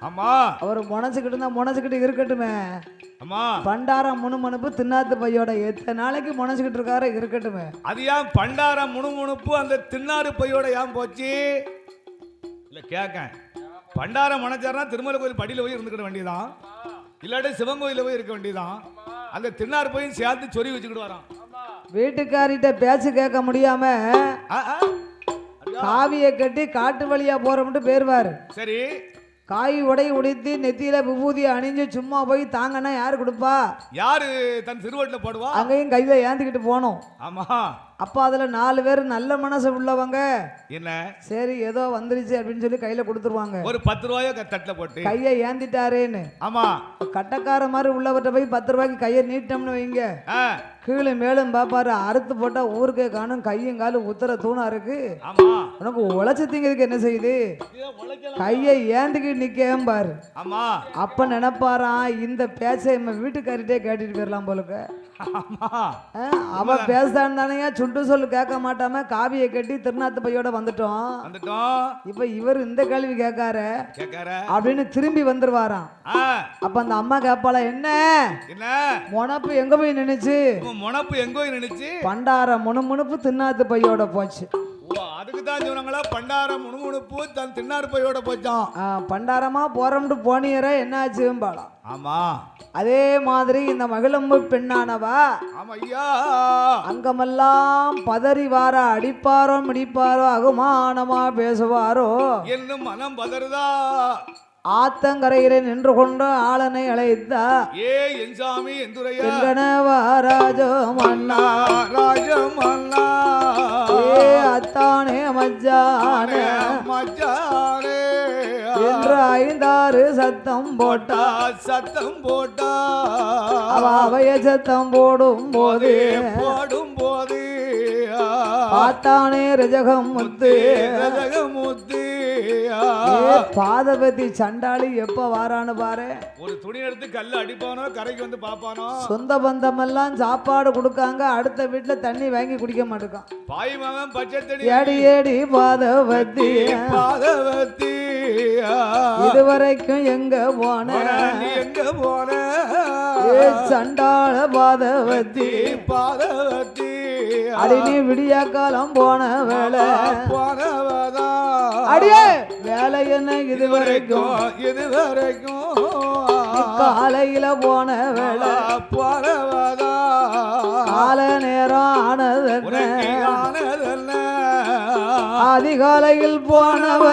ஆமா அவர் முனைச்சுக்கிட்டு இருந்தா முனைச்சுக்கிட்டு இருக்கட்டுமே. ஆமா பண்டாரம் முணுமுணுப்பு தின்னாத்து பையோட எத்தனை நாளைக்கு முனைச்சுக்கிட்டு இருக்காரு இருக்கட்டுமே. அது ஏன் பண்டாரம் முணுமுணுப்பு அந்த தின்னாறு பையோட ஏன் போச்சு இல்ல கேட்க பண்டாரம் முனைச்சாருன்னா திருமலை கோயில் படியில போய் இருந்துக்கிட வேண்டியதான், இல்லாட்டி சிவன் கோயில போய் இருக்க வேண்டியதான். அந்த தின்னாறு போய் சேர்த்து சொறி வச்சுக்கிட்டு வரான். வீட்டுக்காரிட்ட பேச்சு கேட்க முடியாம காவியை கட்டி காட்டு வழியா போறோம்ட்டு பேருவாரு. சரி காய் உடை உடைத்து நெத்தியில விபூதி அணிஞ்சு சும்மா போய் தாங்கன்னா யாரு கொடுப்பா? யாரு தன் திருவட்டில போடுவா? அங்கேயும் கையில ஏந்திக்கிட்டு போனோம். ஆமா அப்ப அதுல 4 பேர் நல்ல மனசு உள்ளவங்க என்ன சரி ஏதோ வந்துருச்சு அப்படின்னு சொல்லி கையில கொடுத்துருவாங்க. ஒரு 10 ரூபாயோ தட்டுல போட்டு கையை ஏந்திட்டாரேன்னு. ஆமா கட்டக்கார மாதிரி உள்ளவர்கிட்ட போய் 10 ரூபாய்க்கு கையை நீட்டோம்னு வைங்க, கீழே மேலும் பாப்பாரு அறுத்து போட்டா ஊருக்கே காணும், கையும் காலும் உத்தர தூணா இருக்கு. உனக்கு உழைச்சு திங்கிறதுக்கு என்ன செய்யுது? கையை ஏந்திக்கிட்டு நிக்கேன் பாரு. அப்ப நினைப்பாராம் இந்த பேச்சை நம்ம வீட்டுக்காரிட்டே கேட்டுட்டு போயிடலாம் போலுக்கு. அவ பேசான்னு தானே சுண்டு சொல்லு கேட்க மாட்டாம காவியை கட்டி திருநாத்து பையோட வந்துட்டோம். இப்ப இவர் இந்த கேள்வி கேட்காரு அப்படின்னு திரும்பி வந்துருவாராம். அப்ப அந்த அம்மா கேப்பாளா என்ன முனப்பு எங்க போய் நினைச்சு? முனப்பு எங்க நினைச்சு? பண்டார முணுமுணுப்பு தின்னாத்து பையோட போச்சு. அதுக்கு தான் சொன்னாங்களா பண்டாரம் முணுமுணுப்பு தன் தின்னாறு பையோட போச்சான். பண்டாரமா போறோம்னு போனியற என்ன ஆச்சும்பாளா? ஆமா அதே மாதிரி இந்த மகிழம்பு பெண்ணானவா அங்கமெல்லாம் பதறி வார அடிப்பாரோ மிடிப்பாரோ அகுமானமா பேசுவாரோ என்னும் மனம் பதறுதா. ஆத்தங்கரையிலே நின்று கொண்டு ஆளனை அழைத்தா ஏ என் சாமி எந்துரையா ராஜமன்னா ராஜமன்னா ஏ அத்தானே மஜ்ஜானே மஜ்ஜானே என்று 5-6 சத்தம் போட்டா அவைய சத்தம் போடும் போது ஆத்தானே ரஜகம் முத்து பாதபதி சண்டாளி எப்ப வாரான்னு பாரு. ஒரு துணி எடுத்து கல்ல அடிப்பானோ கரைக்கு வந்து பாப்பானோ. சொந்த பந்தம் எல்லாம் சாப்பாடு கொடுக்காங்க, அடுத்த வீட்டுல தண்ணி வாங்கி குடிக்க மாட்டேங்கான். பாய் மகன் பச்சை தண்ணி ஏடி ஏடி பாதவதி பாதவதி இதுவரைக்கும் எங்க போன சண்டாள பாதவதி பாதவதி அடி நீ விடியா காலம் போன வேலை அடியே வேலை என்ன இதுவரைக்கும் காலையில போன வேலை கால நேரம் ஆனதென்ன அதிகாலையில் போனவ